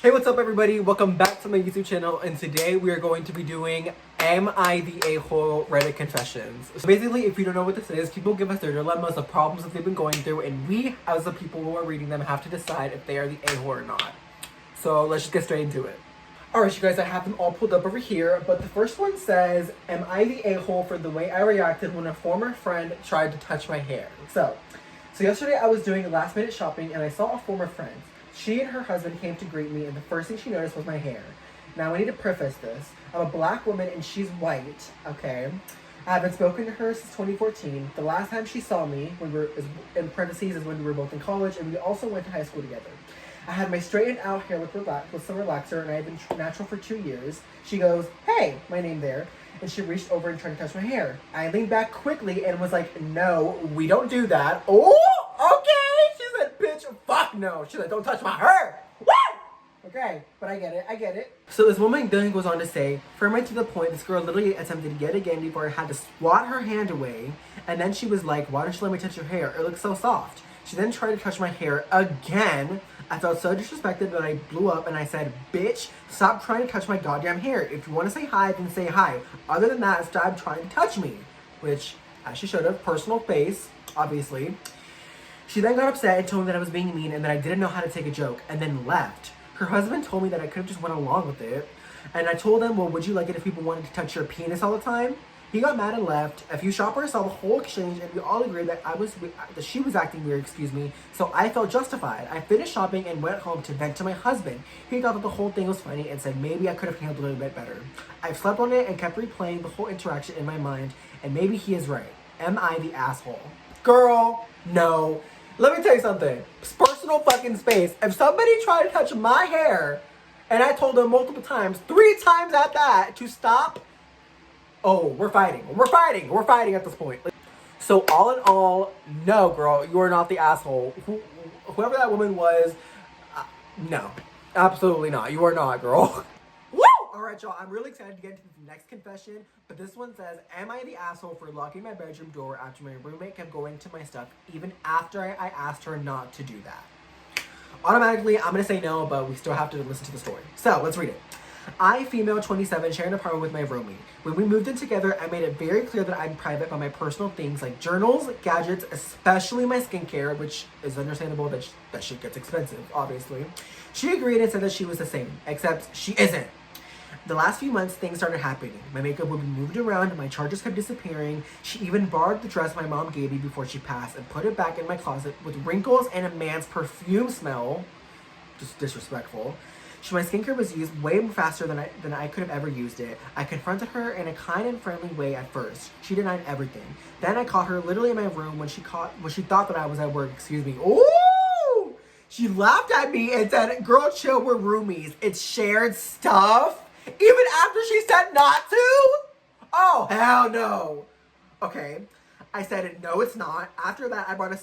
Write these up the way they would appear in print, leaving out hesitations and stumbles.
Hey, what's up everybody? Welcome back to my YouTube channel, and today we are going to be doing Am I the A-hole Reddit confessions. So basically, if you don't know what this is, people give us their dilemmas, the problems that they've been going through, and we, as the people who are reading them, have to decide if they are the A-hole or not. So let's just get straight into it. Alright, you guys, I have them all pulled up over here, but the first one says, am I the a-hole for the way I reacted when a former friend tried to touch my hair? So yesterday I was doing last minute shopping and I saw a former friend. She and her husband came to greet me and the first thing she noticed was my hair. Now I need to preface this. I'm a black woman and she's white, okay? I haven't spoken to her since 2014. The last time she saw me, when we were, in parentheses, is when we were both in college and we also went to high school together. I had my straightened out hair with some relaxer and I've been natural for 2 years. She goes, hey, my name there. And she reached over and tried to touch my hair. I leaned back quickly and was like, no, we don't do that. Oh, okay. She said, bitch, fuck no. She's like, don't touch my hair. Woo! Okay, but I get it. So this woman then goes on to say, firmly to the point, this girl literally attempted yet again before I had to swat her hand away. And then she was like, why don't you let me touch your hair? It looks so soft. She then tried to touch my hair again. I felt so disrespected that I blew up and I said, bitch, stop trying to touch my goddamn hair. If you want to say hi, then say hi. Other than that, stop trying to touch me. Which, as she should have, personal space, obviously. She then got upset and told me that I was being mean and that I didn't know how to take a joke, and then left. Her husband told me that I could have just went along with it. And I told him, well, would you like it if people wanted to touch your penis all the time? He got mad and left. A few shoppers saw the whole exchange and we all agreed that she was acting weird, so I felt justified. I finished shopping and went home to vent to my husband. He thought that the whole thing was funny and said maybe I could have handled it a bit better. I've slept on it and kept replaying the whole interaction in my mind, and maybe he is right. Am I the asshole? Girl, no. Let me tell you something. It's personal fucking space. If somebody tried to touch my hair and I told them multiple times, 3 times at that, to stop, oh, we're fighting at this point. So all in all, no, girl, you are not the asshole. Whoever that woman was, no, absolutely not. You are not, girl. Woo! All right, y'all, I'm really excited to get into the next confession, but this one says, am I the asshole for locking my bedroom door after my roommate kept going to my stuff even after I asked her not to do that? Automatically, I'm gonna say no, but we still have to listen to the story. So let's read it. I, female 27, share an apartment with my roomie. When we moved in together, I made it very clear that I'm private about my personal things like journals, gadgets, especially my skincare, which is understandable that shit gets expensive, obviously. She agreed and said that she was the same, except she isn't. The last few months, things started happening. My makeup would be moved around and my charges kept disappearing. She even borrowed the dress my mom gave me before she passed and put it back in my closet with wrinkles and a man's perfume smell. Just disrespectful. My skincare was used way faster than I could have ever used it. I confronted her in a kind and friendly way at first. She denied everything. Then I caught her literally in my room when she thought that I was at work. Excuse me. Ooh! She laughed at me and said, girl, chill, we're roomies. It's shared stuff. Even after she said not to? Oh, hell no. Okay. I said, no, it's not. After that, I bought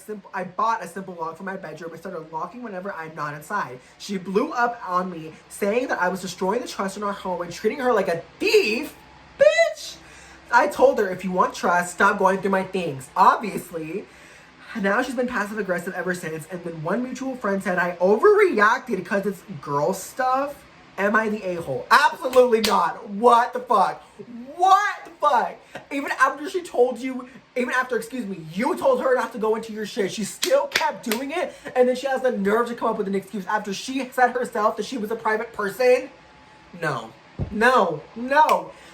a simple lock for my bedroom and started locking whenever I'm not inside. She blew up on me, saying that I was destroying the trust in our home and treating her like a thief. Bitch! I told her, if you want trust, stop going through my things. Obviously. Now she's been passive-aggressive ever since, and then one mutual friend said I overreacted because it's girl stuff. Am I the a-hole? Absolutely not. What the fuck? What the fuck? Even after you told her not to go into your shit, she still kept doing it, and then she has the nerve to come up with an excuse after she said herself that she was a private person? No.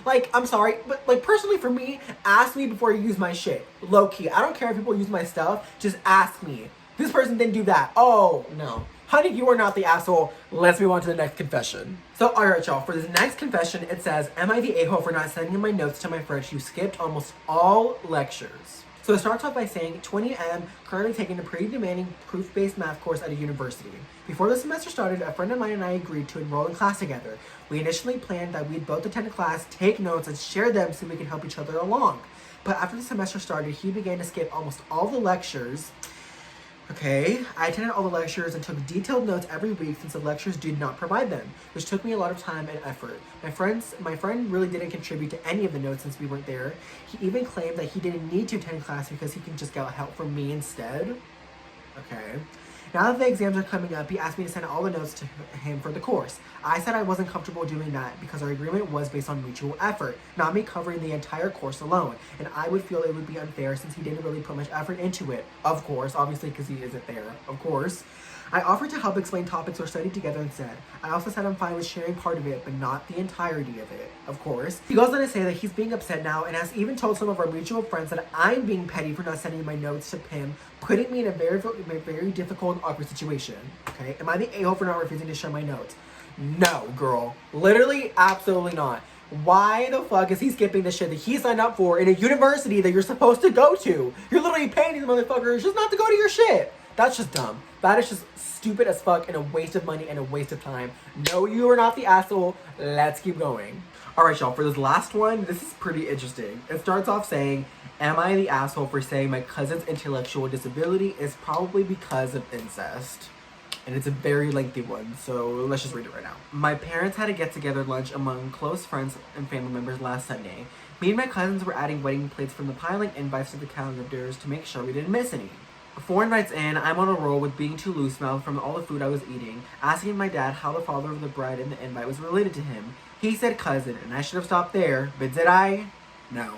Like, I'm sorry, but like personally for me, ask me before you use my shit. Low key. I don't care if people use my stuff, just ask me. This person didn't do that. Oh, no. Honey, you are not the asshole. Let's move on to the next confession. So, alright y'all, for this next confession, it says, am I the a-hole for not sending my notes to my friend who skipped almost all lectures? So it starts off by saying, 20M, currently taking a pretty demanding proof-based math course at a university. Before the semester started, a friend of mine and I agreed to enroll in class together. We initially planned that we'd both attend a class, take notes, and share them so we could help each other along. But after the semester started, he began to skip almost all the lectures. Okay, I attended all the lectures and took detailed notes every week since the lectures did not provide them, which took me a lot of time and effort. My friend really didn't contribute to any of the notes since we weren't there. He even claimed that he didn't need to attend class because he can just get help from me instead. Okay. Now that the exams are coming up, he asked me to send all the notes to him for the course. I said I wasn't comfortable doing that because our agreement was based on mutual effort, not me covering the entire course alone, and I would feel it would be unfair since he didn't really put much effort into it. Of course, obviously because he isn't there, of course. I offered to help explain topics or study together instead. I also said I'm fine with sharing part of it, but not the entirety of it, of course. He goes on to say that he's being upset now and has even told some of our mutual friends that I'm being petty for not sending my notes to him, putting me in a very difficult and awkward situation. Okay, am I the a-hole for not refusing to share my notes? No, girl. Literally, absolutely not. Why the fuck is he skipping the shit that he signed up for in a university that you're supposed to go to? You're literally paying these motherfuckers just not to go to your shit. That's just dumb. That is just stupid as fuck and a waste of money and a waste of time. No, you are not the asshole. Let's keep going. Alright, y'all, for this last one, this is pretty interesting. It starts off saying, am I the asshole for saying my cousin's intellectual disability is probably because of incest? And it's a very lengthy one, so let's just read it right now. My parents had a get-together lunch among close friends and family members last Sunday. Me and my cousins were adding wedding plates from the piling invites to the calendars to make sure we didn't miss any. 4 invites in, I'm on a roll with being too loose-mouthed from all the food I was eating, asking my dad how the father of the bride in the invite was related to him. He said cousin, and I should have stopped there, but did I? No.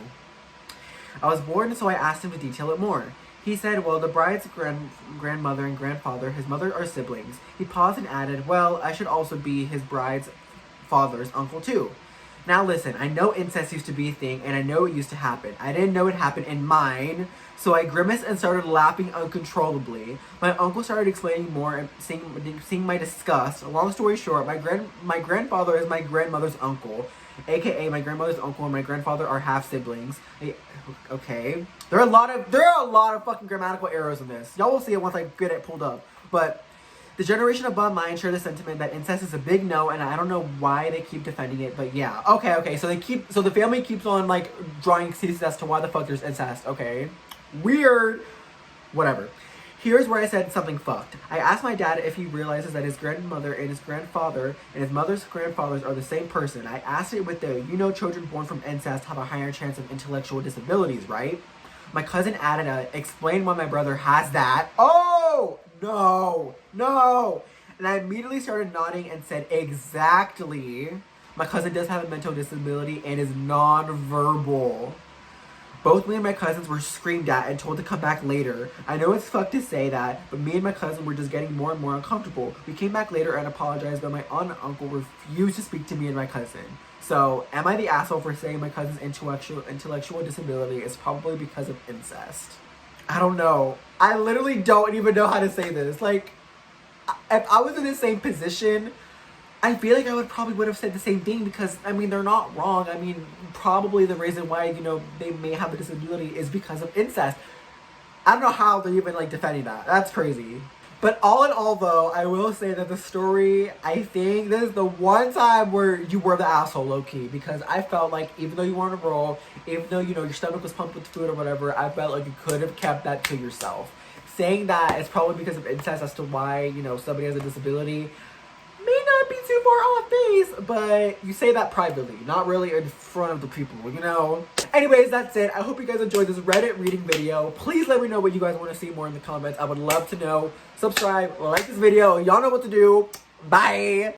I was bored, and so I asked him to detail it more. He said, well, the bride's grandmother and grandfather, his mother, are siblings. He paused and added, well, I should also be his bride's father's uncle too. Now listen, I know incest used to be a thing, and I know it used to happen. I didn't know it happened in mine, so I grimaced and started laughing uncontrollably. My uncle started explaining more and seeing my disgust. Long story short, my grandfather is my grandmother's uncle, aka my grandmother's uncle and my grandfather are half siblings. Okay, there are a lot of fucking grammatical errors in this. Y'all will see it once I get it pulled up, but. The generation above mine share the sentiment that incest is a big no, and I don't know why they keep defending it, but yeah. Okay, so the family keeps on, like, drawing excuses as to why the fuck there's incest, okay? Weird. Whatever. Here's where I said something fucked. I asked my dad if he realizes that his grandmother and his grandfather and his mother's grandfathers are the same person. I asked it with the, children born from incest have a higher chance of intellectual disabilities, right? My cousin added explain why my brother has that. Oh! No. And I immediately started nodding and said, exactly. My cousin does have a mental disability and is non-verbal. Both me and my cousins were screamed at and told to come back later. I know it's fucked to say that, but me and my cousin were just getting more and more uncomfortable. We came back later and apologized, but my aunt and uncle refused to speak to me and my cousin. So, am I the asshole for saying my cousin's intellectual disability is probably because of incest? I don't know. I literally don't even know how to say this. Like, if I was in the same position, I feel like I would have said the same thing because, I mean, they're not wrong. I mean, probably the reason why, they may have a disability is because of incest. I don't know how they're even, like, defending that. That's crazy. But all in all, though, I will say that the story, I think this is the one time where you were the asshole, low-key. Because I felt like, even though you were on a roll, even though, your stomach was pumped with food or whatever, I felt like you could have kept that to yourself. Saying that it's probably because of incest as to why, somebody has a disability may not be too far off base, but you say that privately, not really in front of the people, Anyways, that's it. I hope you guys enjoyed this Reddit reading video. Please let me know what you guys want to see more in the comments. I would love to know. Subscribe, like this video. Y'all know what to do. Bye.